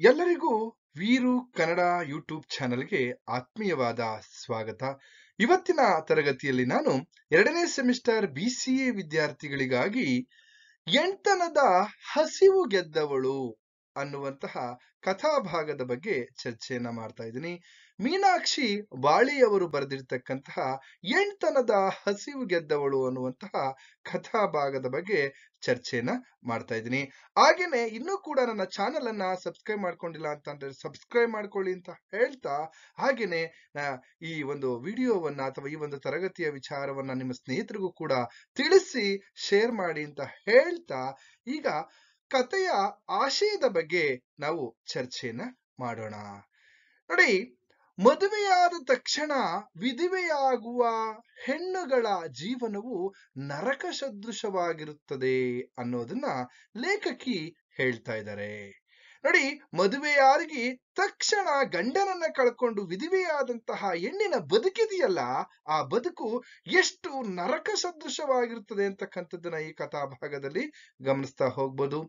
ಎಲ್ಲರಿಗೂ ವೀರು ಕನ್ನಡ ಯೂಟ್ಯೂಬ್ ಚಾನೆಲ್ಗೆ ಆತ್ಮೀಯವಾದ ಸ್ವಾಗತ. ಇವತ್ತಿನ ತರಗತಿಯಲ್ಲಿ ನಾನು 2ನೇ ಸೆಮಿಸ್ಟರ್ BCA ವಿದ್ಯಾರ್ಥಿಗಳಿಗಾಗಿ ಎಂಟನದ ಹಸಿವು ಗೆದ್ದವಳು ಅನ್ನುವಂತಹ ಕಥಾಭಾಗದ ಬಗ್ಗೆ ಚರ್ಚೆಯನ್ನ ಮಾಡ್ತಾ ಇದ್ದೀನಿ. ಮೀನಾಕ್ಷಿ ಬಾಳಿಯವರು ಬರೆದಿರ್ತಕ್ಕಂತಹ ಎಂಟನದ ಹಸಿವು ಗೆದ್ದವಳು ಅನ್ನುವಂತಹ ಕಥಾಭಾಗದ ಬಗ್ಗೆ ಚರ್ಚೆಯನ್ನ ಮಾಡ್ತಾ ಇದ್ದೀನಿ. ಹಾಗೇನೆ ಇನ್ನೂ ಕೂಡ ನನ್ನ ಚಾನೆಲ್ ಅನ್ನ ಸಬ್ಸ್ಕ್ರೈಬ್ ಮಾಡ್ಕೊಂಡಿಲ್ಲ ಅಂತಂದ್ರೆ ಸಬ್ಸ್ಕ್ರೈಬ್ ಮಾಡ್ಕೊಳ್ಳಿ ಅಂತ ಹೇಳ್ತಾ, ಹಾಗೇನೆ ಈ ಒಂದು ವಿಡಿಯೋವನ್ನ ಅಥವಾ ಈ ಒಂದು ತರಗತಿಯ ವಿಚಾರವನ್ನ ನಿಮ್ಮ ಸ್ನೇಹಿತರಿಗೂ ಕೂಡ ತಿಳಿಸಿ ಶೇರ್ ಮಾಡಿ ಅಂತ ಹೇಳ್ತಾ, ಈಗ ಕಥೆಯ ಆಶಯದ ಬಗ್ಗೆ ನಾವು ಚರ್ಚೆಯನ್ನ ಮಾಡೋಣ. ನೋಡಿ, ಮದುವೆಯಾದ ತಕ್ಷಣ ವಿಧವೆಯಾಗುವ ಹೆಣ್ಣುಗಳ ಜೀವನವು ನರಕ ಸದೃಶವಾಗಿರುತ್ತದೆ ಅನ್ನೋದನ್ನ ಲೇಖಕಿ ಹೇಳ್ತಾ ಇದ್ದಾರೆ. ನೋಡಿ, ಮದುವೆಯಾಗಿ ತಕ್ಷಣ ಗಂಡನನ್ನ ಕಳ್ಕೊಂಡು ವಿಧವೆಯಾದಂತಹ ಹೆಣ್ಣಿನ ಬದುಕಿದೆಯಲ್ಲ, ಆ ಬದುಕು ಎಷ್ಟು ನರಕ ಸದೃಶವಾಗಿರುತ್ತದೆ ಅಂತಕ್ಕಂಥದ್ದನ್ನ ಈ ಕಥಾಭಾಗದಲ್ಲಿ ಗಮನಿಸ್ತಾ ಹೋಗ್ಬೋದು.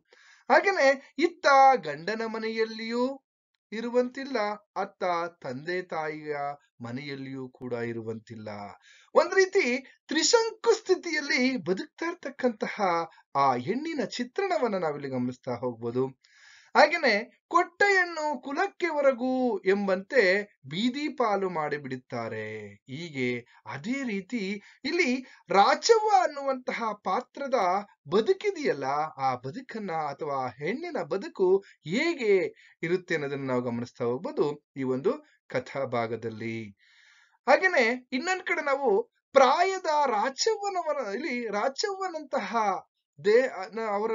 ಹಾಗೇನೆ ಇತ್ತ ಗಂಡನ ಮನೆಯಲ್ಲಿಯೂ ಇರುವಂತಿಲ್ಲ, ಅತ್ತ ತಂದೆ ತಾಯಿಯ ಮನೆಯಲ್ಲಿಯೂ ಕೂಡ ಇರುವಂತಿಲ್ಲ. ಒಂದ್ ರೀತಿ ತ್ರಿಶಂಕು ಸ್ಥಿತಿಯಲ್ಲಿ ಬದುಕ್ತಾ ಇರ್ತಕ್ಕಂತಹ ಆ ಹೆಣ್ಣಿನ ಚಿತ್ರಣವನ್ನ ನಾವಿಲ್ಲಿ ಗಮನಿಸ್ತಾ ಹೋಗ್ಬೋದು. ಹಾಗೇನೆ ಕೊಟ್ಟ ಹೆಣ್ಣು ಕುಲಕ್ಕೆ ಹೊರಗು ಎಂಬಂತೆ ಬೀದಿ ಪಾಲು ಮಾಡಿಬಿಡುತ್ತಾರೆ. ಹೀಗೆ ಅದೇ ರೀತಿ ಇಲ್ಲಿ ರಾಚವ್ವ ಅನ್ನುವಂತಹ ಪಾತ್ರದ ಬದುಕಿದೆಯಲ್ಲ, ಆ ಬದುಕನ್ನ ಅಥವಾ ಹೆಣ್ಣಿನ ಬದುಕು ಹೇಗೆ ಇರುತ್ತೆ ಅನ್ನೋದನ್ನ ನಾವು ಗಮನಿಸ್ತಾ ಹೋಗ್ಬೋದು ಈ ಒಂದು ಕಥಾಭಾಗದಲ್ಲಿ. ಹಾಗೇನೆ ಇನ್ನೊಂದ್ ಕಡೆ ನಾವು ಪ್ರಾಯದ ಇಲ್ಲಿ ರಾಚವ್ವನಂತಹ ಅವರ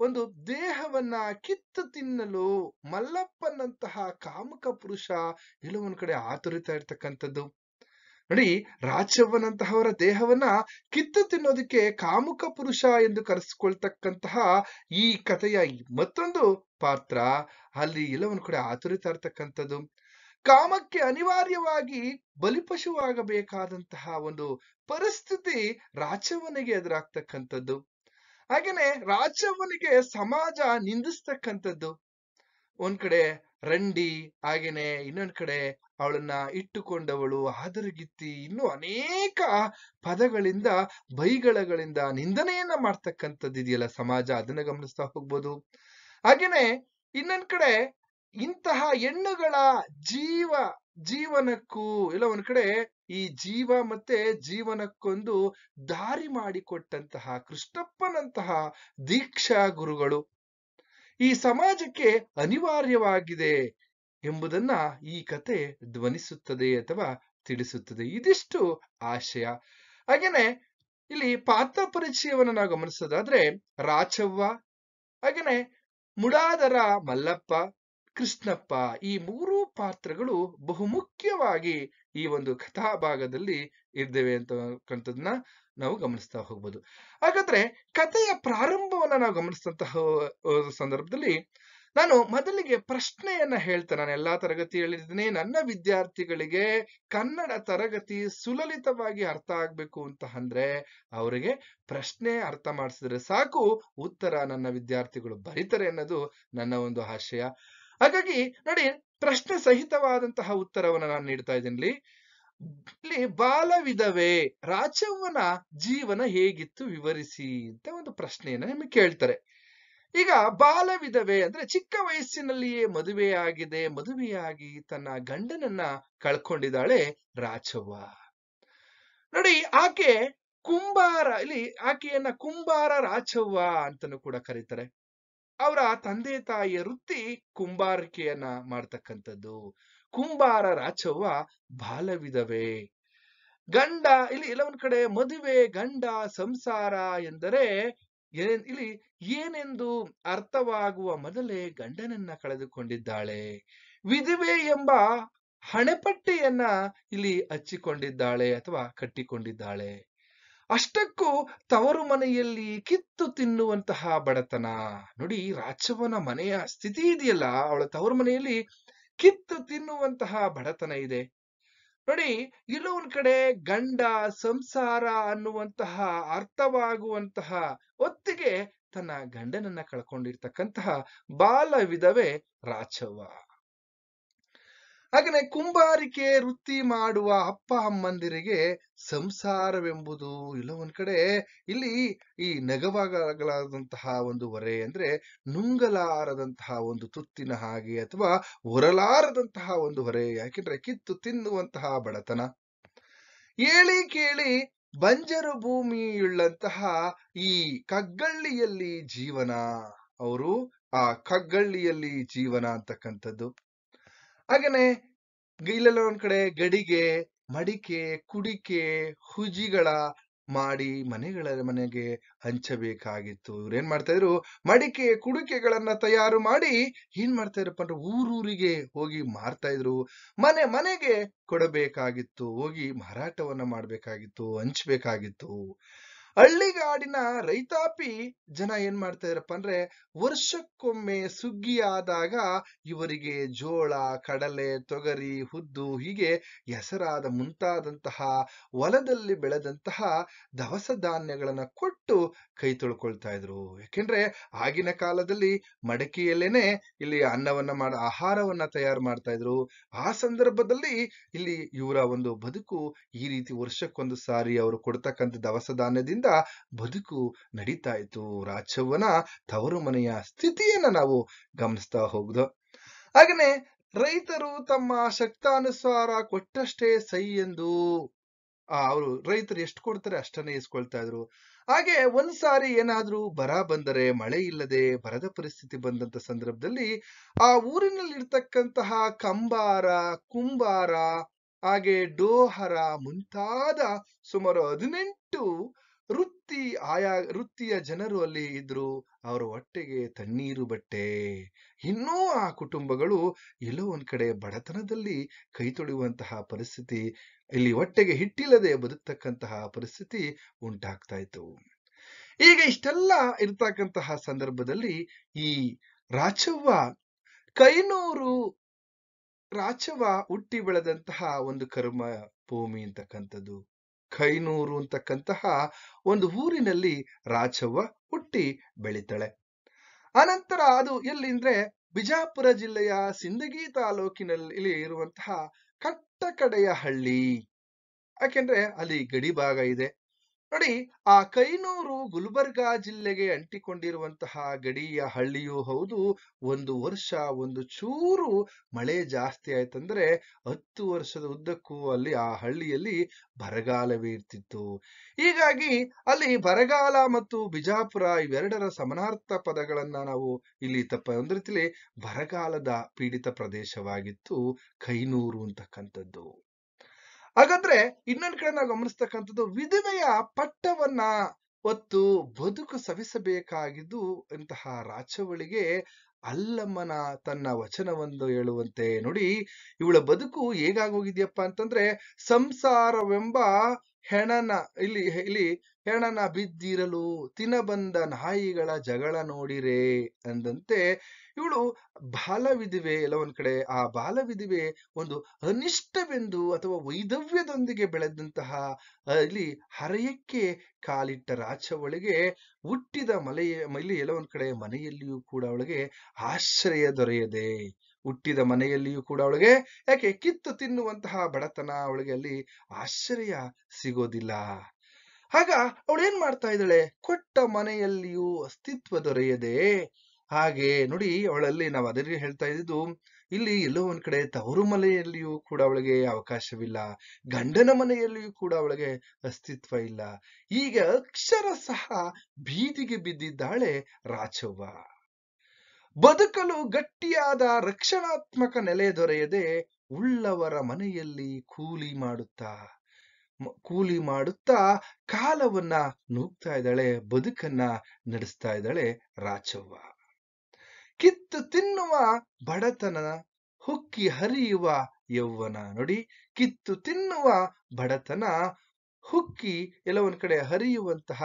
ಒಂದು ದೇಹವನ್ನ ಕಿತ್ತು ತಿನ್ನಲು ಮಲ್ಲಪ್ಪನಂತಹ ಕಾಮುಕ ಪುರುಷ ಎಲ್ಲೊಂದ್ ಕಡೆ ಆತುರಿತಾ ಇರ್ತಕ್ಕಂಥದ್ದು. ನೋಡಿ, ರಾಚವ್ವನಂತಹವರ ದೇಹವನ್ನ ಕಿತ್ತು ತಿನ್ನೋದಕ್ಕೆ ಕಾಮುಕ ಪುರುಷ ಎಂದು ಕರೆಸಿಕೊಳ್ತಕ್ಕಂತಹ ಈ ಕಥೆಯ ಮತ್ತೊಂದು ಪಾತ್ರ ಅಲ್ಲಿ ಎಲ್ಲೊಂದ್ ಕಡೆ ಆತುರಿತಾ ಇರ್ತಕ್ಕಂಥದ್ದು. ಕಾಮಕ್ಕೆ ಅನಿವಾರ್ಯವಾಗಿ ಬಲಿಪಶುವಾಗಬೇಕಾದಂತಹ ಒಂದು ಪರಿಸ್ಥಿತಿ ರಾಚವ್ವನಿಗೆ ಎದುರಾಗ್ತಕ್ಕಂಥದ್ದು. ಹಾಗೇನೆ ರಾಚವ್ವನಿಗೆ ಸಮಾಜ ನಿಂದಿಸ್ತಕ್ಕಂಥದ್ದು. ಒಂದ್ ಕಡೆ ರಂಡಿ, ಹಾಗೇನೆ ಇನ್ನೊಂದ್ ಕಡೆ ಅವಳನ್ನ ಇಟ್ಟುಕೊಂಡವಳು, ಆದರಗಿತ್ತಿ, ಇನ್ನೂ ಅನೇಕ ಪದಗಳಿಂದ ಬೈಗಳಗಳಿಂದ ನಿಂದನೆಯನ್ನ ಮಾಡ್ತಕ್ಕಂಥದ್ದು ಇದೆಯಲ್ಲ ಸಮಾಜ, ಅದನ್ನ ಗಮನಿಸ್ತಾ ಹೋಗ್ಬೋದು. ಹಾಗೇನೆ ಇನ್ನೊಂದ್ ಕಡೆ ಇಂತಹ ಹೆಣ್ಣುಗಳ ಜೀವನಕ್ಕೂ ಎಲ್ಲ ಒಂದ್ ಕಡೆ ಈ ಜೀವ ಮತ್ತೆ ಜೀವನಕ್ಕೊಂದು ದಾರಿ ಮಾಡಿಕೊಟ್ಟಂತಹ ಕೃಷ್ಣಪ್ಪನಂತಹ ದೀಕ್ಷಾ ಗುರುಗಳು ಈ ಸಮಾಜಕ್ಕೆ ಅನಿವಾರ್ಯವಾಗಿದೆ ಎಂಬುದನ್ನ ಈ ಕತೆ ಧ್ವನಿಸುತ್ತದೆ ಅಥವಾ ತಿಳಿಸುತ್ತದೆ. ಇದಿಷ್ಟು ಆಶಯ. ಹಾಗೇನೆ ಇಲ್ಲಿ ಪಾತ್ರ ಪರಿಚಯವನ್ನ ನಾವು ಗಮನಿಸೋದಾದ್ರೆ ರಾಚವ್ವ, ಹಾಗೇನೆ ಮುಡಾದರ ಮಲ್ಲಪ್ಪ, ಕೃಷ್ಣಪ್ಪ, ಈ ಮೂರು ಪಾತ್ರಗಳು ಬಹುಮುಖ್ಯವಾಗಿ ಈ ಒಂದು ಕಥಾಭಾಗದಲ್ಲಿ ಇದ್ದೇವೆ ಅಂತಕ್ಕಂಥದ್ದನ್ನ ನಾವು ಗಮನಿಸ್ತಾ ಹೋಗ್ಬೋದು. ಹಾಗಾದ್ರೆ ಕಥೆಯ ಪ್ರಾರಂಭವನ್ನ ನಾವು ಗಮನಿಸಿದಂತಹ ಸಂದರ್ಭದಲ್ಲಿ ನಾನು ಮೊದಲಿಗೆ ಪ್ರಶ್ನೆಯನ್ನ ಹೇಳ್ತೇನೆ. ನಾನು ಎಲ್ಲಾ ತರಗತಿ ಹೇಳಿದ್ದೀನಿ, ನನ್ನ ವಿದ್ಯಾರ್ಥಿಗಳಿಗೆ ಕನ್ನಡ ತರಗತಿ ಸುಲಲಿತವಾಗಿ ಅರ್ಥ ಆಗ್ಬೇಕು ಅಂತ ಅಂದ್ರೆ ಅವರಿಗೆ ಪ್ರಶ್ನೆ ಅರ್ಥ ಮಾಡಿಸಿದ್ರೆ ಸಾಕು, ಉತ್ತರ ನನ್ನ ವಿದ್ಯಾರ್ಥಿಗಳು ಬರೀತಾರೆ ಅನ್ನೋದು ನನ್ನ ಒಂದು ಆಶಯ. ಹಾಗಾಗಿ ನೋಡಿ, ಪ್ರಶ್ನೆ ಸಹಿತವಾದಂತಹ ಉತ್ತರವನ್ನ ನಾನು ನೀಡ್ತಾ ಇದ್ದೀನಿ. ಇಲ್ಲಿ ಬಾಲ ವಿಧವೆ ರಾಚವ್ವನ ಜೀವನ ಹೇಗಿತ್ತು ವಿವರಿಸಿ ಅಂತ ಒಂದು ಪ್ರಶ್ನೆಯನ್ನ ನಿಮಗೆ ಕೇಳ್ತಾರೆ. ಈಗ ಬಾಲ ವಿಧವೆ ಅಂದ್ರೆ ಚಿಕ್ಕ ವಯಸ್ಸಿನಲ್ಲಿಯೇ ಮದುವೆಯಾಗಿ ತನ್ನ ಗಂಡನನ್ನ ಕಳ್ಕೊಂಡಿದ್ದಾಳೆ ರಾಚವ್ವ. ನೋಡಿ, ಆಕೆ ಕುಂಬಾರ, ಇಲ್ಲಿ ಆಕೆಯನ್ನ ಕುಂಬಾರ ರಾಚವ್ವ ಅಂತನೂ ಕೂಡ ಕರೀತಾರೆ. ಅವರ ತಂದೆ ತಾಯಿಯ ವೃತ್ತಿ ಕುಂಬಾರಿಕೆಯನ್ನ ಮಾಡ್ತಕ್ಕಂಥದ್ದು. ಕುಂಬಾರ ರಾಚವ್ವ ಬಾಲ ವಿಧವೆ. ಗಂಡ ಇಲ್ಲಿ ಎಲ್ಲೊಂದ್ ಕಡೆ ಮದುವೆ, ಗಂಡ, ಸಂಸಾರ ಎಂದರೆ ಇಲ್ಲಿ ಏನೆಂದು ಅರ್ಥವಾಗುವ ಮೊದಲೇ ಗಂಡನನ್ನ ಕಳೆದುಕೊಂಡಿದ್ದಾಳೆ. ವಿಧವೆ ಎಂಬ ಹಣೆಪಟ್ಟಿಯನ್ನ ಇಲ್ಲಿ ಹಚ್ಚಿಕೊಂಡಿದ್ದಾಳೆ ಅಥವಾ ಕಟ್ಟಿಕೊಂಡಿದ್ದಾಳೆ. ಅಷ್ಟಕ್ಕೂ ತವರು ಮನೆಯಲ್ಲಿ ಕಿತ್ತು ತಿನ್ನುವಂತಹ ಬಡತನ. ನೋಡಿ, ರಾಚವ್ವನ ಮನೆಯ ಸ್ಥಿತಿ ಇದೆಯಲ್ಲ, ಅವಳ ತವರು ಮನೆಯಲ್ಲಿ ಕಿತ್ತು ತಿನ್ನುವಂತಹ ಬಡತನ ಇದೆ. ನೋಡಿ, ಎಲ್ಲೋ ಒಂದ್ ಕಡೆ ಗಂಡ, ಸಂಸಾರ ಅನ್ನುವಂತಹ ಅರ್ಥವಾಗುವಂತಹ ಹೊತ್ತಿಗೆ ತನ್ನ ಗಂಡನನ್ನ ಕಳ್ಕೊಂಡಿರ್ತಕ್ಕಂತಹ ಬಾಲ ವಿಧವೆ ರಾಚವ್ವ. ಹಾಗನೆ ಕುಂಬಾರಿಕೆ ವೃತ್ತಿ ಮಾಡುವ ಅಪ್ಪ ಅಮ್ಮಂದಿರಿಗೆ ಸಂಸಾರವೆಂಬುದು ಇಲ್ಲ ಒಂದ್ ಕಡೆ ಇಲ್ಲಿ ಈ ನೆಗವಾಗಲಾದಂತಹ ಒಂದು ಹೊರೆ ಅಂದ್ರೆ ನುಂಗಲಾರದಂತಹ ಒಂದು ತುತ್ತಿನ ಹಾಗೆ ಅಥವಾ ಹೊರಲಾರದಂತಹ ಒಂದು ಹೊರೆ. ಯಾಕೆಂದ್ರೆ ಕಿತ್ತು ತಿನ್ನುವಂತಹ ಬಡತನ. ಏಳಿ ಕೇಳಿ ಬಂಜರು ಭೂಮಿಯುಳ್ಳಂತಹ ಈ ಕಗ್ಗಳ್ಳಿಯಲ್ಲಿ ಜೀವನ. ಅವರು ಆ ಕಗ್ಗಳ್ಳಿಯಲ್ಲಿ ಜೀವನ ಅಂತಕ್ಕಂಥದ್ದು. ಹಾಗೇನೆ ಇಲ್ಲೆಲ್ಲ ಒಂದ್ ಕಡೆ ಗಡಿಗೆ, ಮಡಿಕೆ, ಕುಡಿಕೆ, ಹುಜಿಗಳ ಮಾಡಿ ಮನೆಗೆ ಹಂಚಬೇಕಾಗಿತ್ತು. ಇವ್ರೇನ್ ಮಾಡ್ತಾ ಇದ್ರು, ಮಡಿಕೆ ಕುಡಿಕೆಗಳನ್ನ ತಯಾರು ಮಾಡಿ ಏನ್ ಮಾಡ್ತಾ ಇದ್ರಪ್ಪ ಅಂದ್ರೆ ಊರೂರಿಗೆ ಹೋಗಿ ಮಾರ್ತಾ ಇದ್ರು. ಮನೆಗೆ ಕೊಡಬೇಕಾಗಿತ್ತು, ಹೋಗಿ ಮಾರಾಟವನ್ನ ಮಾಡ್ಬೇಕಾಗಿತ್ತು, ಹಂಚ್ಬೇಕಾಗಿತ್ತು. ಹಳ್ಳಿಗಾಡಿನ ರೈತಾಪಿ ಜನ ಏನ್ ಮಾಡ್ತಾ ಇದ್ರಪ್ಪ ಅಂದ್ರೆ ವರ್ಷಕ್ಕೊಮ್ಮೆ ಸುಗ್ಗಿ ಆದಾಗ ಇವರಿಗೆ ಜೋಳ, ಕಡಲೆ, ತೊಗರಿ, ಉದ್ದು ಹೀಗೆ ಹೆಸರಾದ ಮುಂತಾದಂತಹ ಹೊಲದಲ್ಲಿ ಬೆಳೆದಂತಹ ದವಸ ಧಾನ್ಯಗಳನ್ನ ಕೊಟ್ಟು ಕೈ ತೊಳ್ಕೊಳ್ತಾ ಇದ್ರು. ಯಾಕೆಂದ್ರೆ ಆಗಿನ ಕಾಲದಲ್ಲಿ ಮಡಕೆಯಲ್ಲೇನೆ ಇಲ್ಲಿ ಅನ್ನವನ್ನ ಆಹಾರವನ್ನ ತಯಾರು ಮಾಡ್ತಾ ಇದ್ರು. ಆ ಸಂದರ್ಭದಲ್ಲಿ ಇಲ್ಲಿ ಇವರ ಒಂದು ಬದುಕು ಈ ರೀತಿ ವರ್ಷಕ್ಕೊಂದು ಸಾರಿ ಅವರು ಕೊಡ್ತಕ್ಕಂಥ ದವಸ ಧಾನ್ಯದಿಂದ ಬದುಕು ನಡೀತಾ ಇತ್ತು. ರಾಚವ್ವನ ತವರು ಮನೆಯ ಸ್ಥಿತಿಯನ್ನ ನಾವು ಗಮನಿಸ್ತಾ ಹೋಗುದು. ಹಾಗನೆ ರೈತರು ತಮ್ಮ ಶಕ್ತಾನುಸಾರ ಕೊಟ್ಟಷ್ಟೇ ಸೈ ಎಂದು ಅವರು ರೈತರು ಎಷ್ಟು ಕೊಡ್ತಾರೆ ಅಷ್ಟನ್ನೇ ಇಸ್ಕೊಳ್ತಾ ಇದ್ರು. ಹಾಗೆ ಒಂದ್ಸಾರಿ ಏನಾದ್ರೂ ಬರ ಬಂದರೆ, ಮಳೆ ಇಲ್ಲದೆ ಬರದ ಪರಿಸ್ಥಿತಿ ಬಂದಂತ ಸಂದರ್ಭದಲ್ಲಿ ಆ ಊರಿನಲ್ಲಿ ಇರ್ತಕ್ಕಂತಹ ಕಂಬಾರ, ಕುಂಬಾರ, ಹಾಗೆ ಡೋಹರ ಮುಂತಾದ ಸುಮಾರು 18 ಆಯಾ ವೃತ್ತಿಯ ಜನರು ಅಲ್ಲಿ ಇದ್ರು. ಅವರ ಹೊಟ್ಟೆಗೆ ತಣ್ಣೀರು ಬಟ್ಟೆ. ಇನ್ನೂ ಆ ಕುಟುಂಬಗಳು ಎಲ್ಲೋ ಒಂದ್ ಕಡೆ ಬಡತನದಲ್ಲಿ ಕೈ ತೊಳೆಯುವಂತಹ ಪರಿಸ್ಥಿತಿ, ಇಲ್ಲಿ ಹೊಟ್ಟೆಗೆ ಹಿಟ್ಟಿಲ್ಲದೆ ಬದುಕ್ತಕ್ಕಂತಹ ಪರಿಸ್ಥಿತಿ ಉಂಟಾಗ್ತಾ ಇತ್ತು. ಈಗ ಇಷ್ಟೆಲ್ಲ ಇರ್ತಕ್ಕಂತಹ ಸಂದರ್ಭದಲ್ಲಿ ಈ ರಾಚವ್ವ ರಾಚವ್ವ ಹುಟ್ಟಿ ಬೆಳೆದಂತಹ ಒಂದು ಕರ್ಮ ಭೂಮಿ ಅಂತಕ್ಕಂಥದ್ದು. ಕೈನೂರು ಅಂತಕ್ಕಂತಹ ಒಂದು ಊರಿನಲ್ಲಿ ರಾಚವ್ವ ಹುಟ್ಟಿ ಬೆಳಿತಾಳೆ. ಅನಂತರ ಅದು ಎಲ್ಲಿ ಅಂದ್ರೆ ಬಿಜಾಪುರ ಜಿಲ್ಲೆಯ ಸಿಂದಗಿ ತಾಲೂಕಿನಲ್ಲಿ ಇರುವಂತಹ ಕಟ್ಟಕಡೆಯ ಹಳ್ಳಿ. ಯಾಕೆಂದ್ರೆ ಅಲ್ಲಿ ಗಡಿ ಭಾಗ ಇದೆ ನೋಡಿ. ಆ ಕೈನೂರು ಗುಲ್ಬರ್ಗಾ ಜಿಲ್ಲೆಗೆ ಅಂಟಿಕೊಂಡಿರುವಂತಹ ಗಡಿಯ ಹಳ್ಳಿಯೂ ಹೌದು. ಒಂದು ವರ್ಷ ಒಂದು ಚೂರು ಮಳೆ ಜಾಸ್ತಿ ಆಯ್ತಂದ್ರೆ 10 ವರ್ಷದ ಉದ್ದಕ್ಕೂ ಅಲ್ಲಿ ಆ ಹಳ್ಳಿಯಲ್ಲಿ ಬರಗಾಲವೇ ಇರ್ತಿತ್ತು. ಹೀಗಾಗಿ ಅಲ್ಲಿ ಬರಗಾಲ ಮತ್ತು ಬಿಜಾಪುರ ಇವೆರಡರ ಸಮಾನಾರ್ಥ ಪದಗಳನ್ನ ನಾವು ಇಲ್ಲಿ ಒಂದ್ ರೀತಿಲಿ ಬರಗಾಲದ ಪೀಡಿತ ಪ್ರದೇಶವಾಗಿತ್ತು ಕೈನೂರು ಅಂತಕ್ಕಂಥದ್ದು. ಹಾಗಾದ್ರೆ ಇನ್ನೊಂದ್ ಕಡೆ ನಾವು ಗಮನಿಸ್ತಕ್ಕಂಥದ್ದು ವಿಧವೆಯ ಪಟ್ಟವನ್ನ ಹೊತ್ತು ಬದುಕು ಸವಿಸಬೇಕಾಗಿದ್ದು ಇಂತಹ ರಾಚವಳಿಗೆ ಅಲ್ಲಮ್ಮನ ತನ್ನ ವಚನವೊಂದು ಹೇಳುವಂತೆ ನೋಡಿ. ಇವಳ ಬದುಕು ಹೇಗಾಗೋಗಿದ್ಯಪ್ಪ ಅಂತಂದ್ರೆ ಸಂಸಾರವೆಂಬ ಹೆಣನ ಇಲ್ಲಿ ಹೆಣನ ಬಿದ್ದಿರಲು ತಿನಬಂದ ನಾಯಿಗಳ ಜಗಳ ನೋಡಿರೆ ಅಂದಂತೆ ಇವಳು ಬಾಲವಿಧವೆ. ಎಲ್ಲ ಒಂದ್ ಕಡೆ ಆ ಬಾಲವಿಧವೆ ಒಂದು ಅನಿಷ್ಟವೆಂದು ಅಥವಾ ವೈಧವ್ಯದೊಂದಿಗೆ ಬೆಳೆದಂತಹ ಇಲ್ಲಿ ಹರೆಯಕ್ಕೆ ಕಾಲಿಟ್ಟ ರಾಚವಳಿಗೆ ಹುಟ್ಟಿದ ಇಲ್ಲಿ ಎಲ್ಲ ಒಂದ್ ಕಡೆ ಮನೆಯಲ್ಲಿಯೂ ಕೂಡ ಅವಳಿಗೆ ಆಶ್ರಯ ದೊರೆಯದೆ, ಹುಟ್ಟಿದ ಮನೆಯಲ್ಲಿಯೂ ಕೂಡ ಅವಳಿಗೆ ಯಾಕೆ ಕಿತ್ತು ತಿನ್ನುವಂತಹ ಬಡತನ, ಅವಳಿಗೆ ಅಲ್ಲಿ ಆಶ್ರಯ ಸಿಗೋದಿಲ್ಲ. ಆಗ ಅವಳು ಏನ್ ಮಾಡ್ತಾ ಇದ್ದಾಳೆ, ಕೊಟ್ಟ ಮನೆಯಲ್ಲಿಯೂ ಅಸ್ತಿತ್ವ ದೊರೆಯದೆ ಹಾಗೆ ನೋಡಿ ಅವಳಲ್ಲಿ ನಾವು ಅದರಿಗೆ ಹೇಳ್ತಾ ಇದ್ದು ಇಲ್ಲಿ ಎಲ್ಲೋ ಒಂದ್ ಕಡೆ ತವರು ಮನೆಯಲ್ಲಿಯೂ ಕೂಡ ಅವಳಿಗೆ ಅವಕಾಶವಿಲ್ಲ, ಗಂಡನ ಮನೆಯಲ್ಲಿಯೂ ಕೂಡ ಅವಳಿಗೆ ಅಸ್ತಿತ್ವ ಇಲ್ಲ. ಈಗ ಅಕ್ಷರ ಸಹ ಬೀದಿಗೆ ಬಿದ್ದಿದ್ದಾಳೆ ರಾಚವ್ವ. ಬದುಕಲು ಗಟ್ಟಿಯಾದ ರಕ್ಷಣಾತ್ಮಕ ನೆಲೆ ದೊರೆಯದೆ ಉಳ್ಳವರ ಮನೆಯಲ್ಲಿ ಕೂಲಿ ಮಾಡುತ್ತಾ ಕಾಲವನ್ನ ನೂಗ್ತಾ ಇದ್ದಾಳೆ, ಬದುಕನ್ನ ನಡೆಸ್ತಾ ಇದ್ದಾಳೆ ರಾಚವ್ವ. ಕಿತ್ತು ತಿನ್ನುವ ಬಡತನ, ಹುಕ್ಕಿ ಹರಿಯುವ ಯೌವನ. ನೋಡಿ, ಕಿತ್ತು ತಿನ್ನುವ ಬಡತನ, ಹುಕ್ಕಿ ಎಲ್ಲ ಒಂದ್ ಕಡೆ ಹರಿಯುವಂತಹ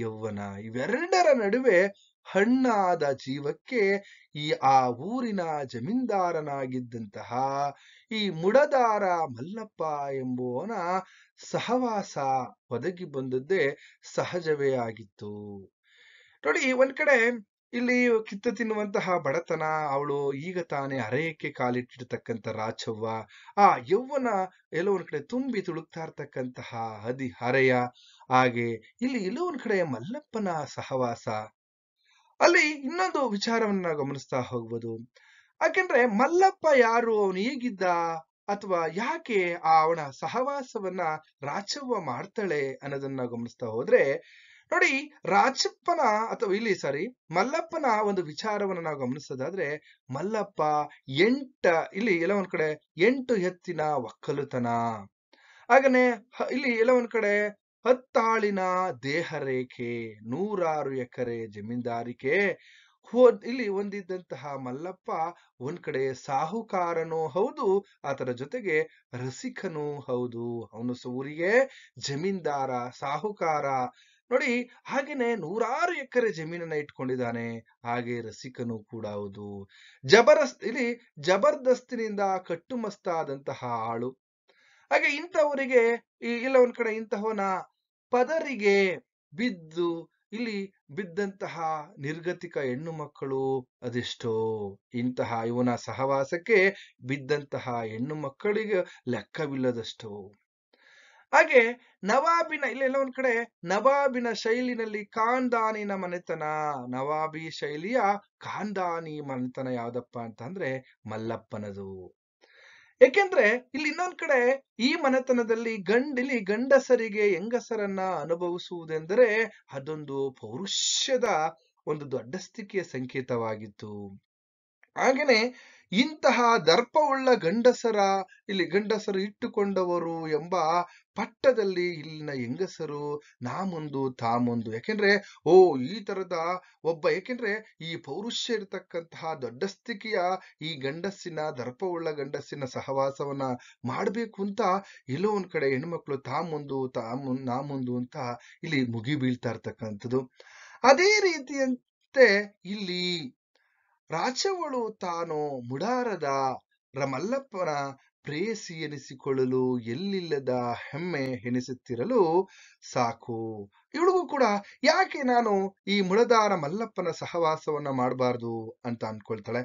ಯೌವನ, ಇವೆರಡರ ನಡುವೆ ಹಣ್ಣಾದ ಜೀವಕ್ಕೆ ಆ ಊರಿನ ಜಮೀನ್ದಾರನಾಗಿದ್ದಂತಹ ಈ ಮುಡದಾರ ಮಲ್ಲಪ್ಪ ಎಂಬುವನ ಸಹವಾಸ ಒದಗಿ ಬಂದದ್ದೇ ಸಹಜವೇ ಆಗಿತ್ತು ನೋಡಿ ಒಂದ್ ಕಡೆ ಇಲ್ಲಿ ಕಿತ್ತು ತಿನ್ನುವಂತಹ ಬಡತನ, ಅವಳು ಈಗ ತಾನೇ ಹರೆಯಕ್ಕೆ ಕಾಲಿಟ್ಟಿರ್ತಕ್ಕಂಥ ರಾಚವ್ವ, ಆ ಯೌವನ ಎಲ್ಲೋ ಒಂದ್ ಕಡೆ ತುಂಬಿ ತುಳುಕ್ತಾ ಇರ್ತಕ್ಕಂತಹ ಹರೆಯ, ಹಾಗೆ ಇಲ್ಲಿ ಎಲ್ಲೋ ಒಂದ್ ಕಡೆ ಮಲ್ಲಪ್ಪನ ಸಹವಾಸ. ಅಲ್ಲಿ ಇನ್ನೊಂದು ವಿಚಾರವನ್ನ ನಾವು ಗಮನಿಸ್ತಾ ಹೋಗ್ಬೋದು. ಯಾಕೆಂದ್ರೆ ಮಲ್ಲಪ್ಪ ಯಾರು? ಅವನು ಹೇಗಿದ್ದ? ಅಥವಾ ಯಾಕೆ ಅವನ ಸಹವಾಸವನ್ನ ರಾಚವ್ವ ಮಾಡ್ತಾಳೆ ಅನ್ನೋದನ್ನ ಗಮನಿಸ್ತಾ ಹೋದ್ರೆ, ನೋಡಿ ರಾಚಪ್ಪನ ಅಥವಾ ಇಲ್ಲಿ ಸಾರಿ ಮಲ್ಲಪ್ಪನ ಒಂದು ವಿಚಾರವನ್ನ ನಾವು ಗಮನಿಸೋದಾದ್ರೆ, ಮಲ್ಲಪ್ಪ ಇಲ್ಲಿ ಎಲ್ಲ ಒಂದ್ ಕಡೆ 8 ಎತ್ತಿನ ಒಕ್ಕಲುತನ, ಹಾಗನೆ ಇಲ್ಲಿ ಎಲ್ಲ ಒಂದ್ ಕಡೆ 10 ಆಳಿನ ದೇಹ ರೇಖೆ, 106 ಎಕರೆ ಜಮೀನ್ದಾರಿಕೆ ಇಲ್ಲಿ ಹೊಂದಿದ್ದಂತಹ ಮಲ್ಲಪ್ಪ ಒಂದ್ ಕಡೆ ಸಾಹುಕಾರನೂ ಹೌದು, ಆತರ ಜೊತೆಗೆ ರಸಿಕನೂ ಹೌದು. ಅವನು ಊರಿಗೆ ಜಮೀನ್ದಾರ, ಸಾಹುಕಾರ, ನೋಡಿ ಹಾಗೇನೆ 106 ಎಕರೆ ಜಮೀನನ್ನ ಇಟ್ಕೊಂಡಿದ್ದಾನೆ, ಹಾಗೆ ರಸಿಕನು ಕೂಡ ಹೌದು. ಇಲ್ಲಿ ಜಬರ್ದಸ್ತಿನಿಂದ ಕಟ್ಟುಮಸ್ತಾದಂತಹ ಆಳು. ಹಾಗೆ ಇಂಥವರಿಗೆ ಇಲ್ಲ ಒಂದ್ ಕಡೆ ಇಂತಹವನ ಪದರಿಗೆ ಬಿದ್ದು ಇಲ್ಲಿ ಬಿದ್ದಂತಹ ನಿರ್ಗತಿಕ ಹೆಣ್ಣು ಮಕ್ಕಳು ಅದೆಷ್ಟೋ. ಇವನ ಸಹವಾಸಕ್ಕೆ ಬಿದ್ದಂತಹ ಹೆಣ್ಣು ಮಕ್ಕಳಿಗೆ ಲೆಕ್ಕವಿಲ್ಲದಷ್ಟು. ಹಾಗೆ ಇಲ್ಲೆಲ್ಲ ಒಂದ್ ಕಡೆ ನವಾಬಿನ ಶೈಲಿನಲ್ಲಿ ಖಾನ್ದಾನಿನ ಮನೆತನ, ನವಾಬಿ ಶೈಲಿಯ ಖಾನ್ದಾನಿ ಮನೆತನ ಯಾವ್ದಪ್ಪ ಅಂತಂದ್ರೆ ಮಲ್ಲಪ್ಪನದು. ಏಕೆಂದ್ರೆ ಇಲ್ಲಿ ಇನ್ನೊಂದ್ ಕಡೆ ಈ ಮನೆತನದಲ್ಲಿ ಗಂಡಸರಿಗೆ ಹೆಂಗಸರನ್ನ ಅನುಭವಿಸುವುದೆಂದರೆ ಅದೊಂದು ಪೌರುಷದ ಒಂದು ದೊಡ್ಡಸ್ತಿಕೆಯ ಸಂಕೇತವಾಗಿತ್ತು. ಹಾಗೇನೆ ಇಂತಹ ದರ್ಪವುಳ್ಳ ಗಂಡಸರು ಇಟ್ಟುಕೊಂಡವರು ಎಂಬ ಪಟ್ಟದಲ್ಲಿ ಇಲ್ಲಿನ ಹೆಂಗಸರು ನಾ ಮುಂದು ತಾ ಮುಂದು. ಯಾಕೆಂದ್ರೆ ಈ ತರದ ಯಾಕೆಂದ್ರೆ ಈ ಪೌರುಷ ಇರತಕ್ಕಂತಹ ದೊಡ್ಡಸ್ತಿಕೆಯ ಈ ದರ್ಪವುಳ್ಳ ಗಂಡಸಿನ ಸಹವಾಸವನ್ನ ಮಾಡ್ಬೇಕು ಅಂತ ಎಲ್ಲೋ ಒಂದ್ ಕಡೆ ಹೆಣ್ಮಕ್ಳು ನಾ ಮುಂದು ಅಂತ ಇಲ್ಲಿ ಮುಗಿ ಬೀಳ್ತಾ ಇರ್ತಕ್ಕಂಥದ್ದು. ಅದೇ ರೀತಿಯಂತೆ ಇಲ್ಲಿ ರಾಚವಳು ತಾನು ಮುಡಾರದ ಮಲ್ಲಪ್ಪನ ಪ್ರೇಯಸಿ ಎನಿಸಿಕೊಳ್ಳಲು ಎಲ್ಲಿಲ್ಲದ ಹೆಮ್ಮೆ ಎನಿಸುತ್ತಿರಲು ಸಾಕು. ಇವಳಿಗೂ ಕೂಡ ಯಾಕೆ ನಾನು ಈ ಮುಳದಾರ ಮಲ್ಲಪ್ಪನ ಸಹವಾಸವನ್ನ ಮಾಡಬಾರ್ದು ಅಂತ ಅನ್ಕೊಳ್ತಾಳೆ.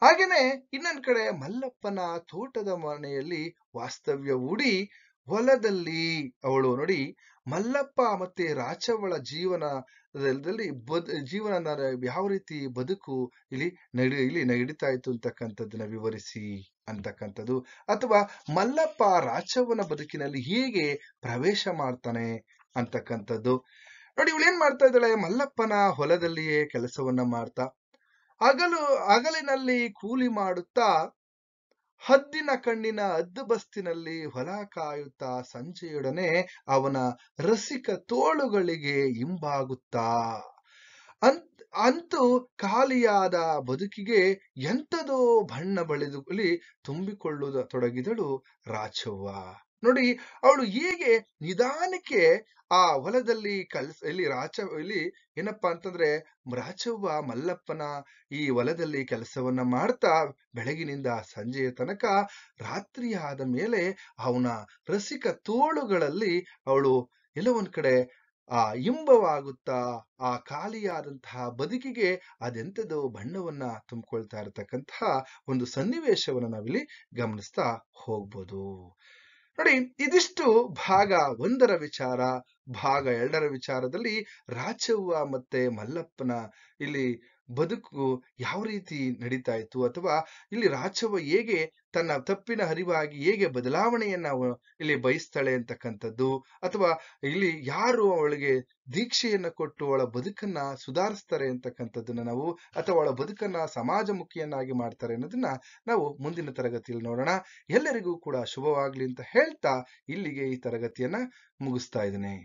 ಹಾಗೇನೆ ಇನ್ನೊಂದ್ ಕಡೆ ಮಲ್ಲಪ್ಪನ ತೋಟದ ಮನೆಯಲ್ಲಿ ವಾಸ್ತವ್ಯ ಹೂಡಿ ಹೊಲದಲ್ಲಿ ಅವಳು ನೋಡಿ ಮಲ್ಲಪ್ಪ ಮತ್ತೆ ರಾಚವ್ವಳ ಜೀವನ ಯಾವ ರೀತಿ ಬದುಕು ಇಲ್ಲಿ ನಡೀತಾ ಇತ್ತು ಅಂತಕ್ಕಂಥದ್ದನ್ನ ವಿವರಿಸಿ ಅಂತಕ್ಕಂಥದ್ದು, ಅಥವಾ ಮಲ್ಲಪ್ಪ ರಾಚವ್ವನ ಬದುಕಿನಲ್ಲಿ ಹೇಗೆ ಪ್ರವೇಶ ಮಾಡ್ತಾನೆ ಅಂತಕ್ಕಂಥದ್ದು. ನೋಡಿ ಇವಳು ಏನ್ ಮಾಡ್ತಾ ಇದ್ದಾಳೆ, ಮಲ್ಲಪ್ಪನ ಹೊಲದಲ್ಲಿಯೇ ಕೆಲಸವನ್ನ ಮಾಡ್ತಾ ಹಗಲಿನಲ್ಲಿ ಕೂಲಿ ಮಾಡುತ್ತಾ ಹದ್ದಿನ ಕಣ್ಣಿನ ಹದ್ದುಬಸ್ತಿನಲ್ಲಿ ಹೊಲ ಕಾಯುತ್ತಾ ಸಂಜೆಯೊಡನೆ ಅವನ ರಸಿಕ ತೋಳುಗಳಿಗೆ ಹಿಂಬಾಗುತ್ತಾ ಅಂತೂ ಖಾಲಿಯಾದ ಬದುಕಿಗೆ ಎಂಥದೋ ಬಣ್ಣ ಬಳಿದು ತುಂಬಿಕೊಳ್ಳುವುದತೊಡಗಿದಳು ರಾಚವ್ವ. ನೋಡಿ ಅವಳು ಹೇಗೆ ನಿಧಾನಕ್ಕೆ ಆ ಹೊಲದಲ್ಲಿ ಏನಪ್ಪಾ ಅಂತಂದ್ರೆ ರಾಚವ್ವ ಮಲ್ಲಪ್ಪನ ಈ ಹೊಲದಲ್ಲಿ ಕೆಲಸವನ್ನ ಮಾಡ್ತಾ ಬೆಳಗಿನಿಂದ ಸಂಜೆಯ ತನಕ, ರಾತ್ರಿಯಾದ ಮೇಲೆ ಅವನ ರಸಿಕ ತೋಳುಗಳಲ್ಲಿ ಅವಳು ಎಲ್ಲೋ ಒಂದ್ ಕಡೆ ಇಂಬವಾಗುತ್ತಾ ಆ ಖಾಲಿಯಾದಂತಹ ಬದುಕಿಗೆ ಅದೆಂಥದೋ ಬಣ್ಣವನ್ನ ತುಂಬಿಕೊಳ್ತಾ ಇರತಕ್ಕಂತಹ ಒಂದು ಸನ್ನಿವೇಶವನ್ನ ನಾವಿಲ್ಲಿ ಗಮನಿಸ್ತಾ ಹೋಗ್ಬೋದು. ನೋಡಿ ಇದಿಷ್ಟು ಭಾಗ 1ರ ವಿಚಾರ. ಭಾಗ 2ರ ವಿಚಾರದಲ್ಲಿ ರಾಚವ್ವ ಮತ್ತೆ ಮಲ್ಲಪ್ಪನ ಇಲ್ಲಿ ಬದುಕು ಯಾವ ರೀತಿ ನಡೀತಾ ಇತ್ತು, ಅಥವಾ ಇಲ್ಲಿ ರಾಚವ್ವ ಹೇಗೆ ತನ್ನ ತಪ್ಪಿನ ಅರಿವಾಗಿ ಹೇಗೆ ಬದಲಾವಣೆಯನ್ನ ಇಲ್ಲಿ ಬಯಸ್ತಾಳೆ ಅಂತಕ್ಕಂಥದ್ದು, ಅಥವಾ ಇಲ್ಲಿ ಯಾರು ಅವಳಿಗೆ ದೀಕ್ಷೆಯನ್ನ ಕೊಟ್ಟು ಅವಳ ಬದುಕನ್ನ ಸುಧಾರಿಸ್ತಾರೆ ಅಂತಕ್ಕಂಥದ್ದನ್ನ ನಾವು, ಅಥವಾ ಅವಳ ಬದುಕನ್ನ ಸಮಾಜಮುಖಿಯನ್ನಾಗಿ ಮಾಡ್ತಾರೆ ಅನ್ನೋದನ್ನ ನಾವು ಮುಂದಿನ ತರಗತಿಯಲ್ಲಿ ನೋಡೋಣ. ಎಲ್ಲರಿಗೂ ಕೂಡ ಶುಭವಾಗ್ಲಿ ಅಂತ ಹೇಳ್ತಾ ಇಲ್ಲಿಗೆ ಈ ತರಗತಿಯನ್ನ ಮುಗಿಸ್ತಾ ಇದ್ದೇನೆ.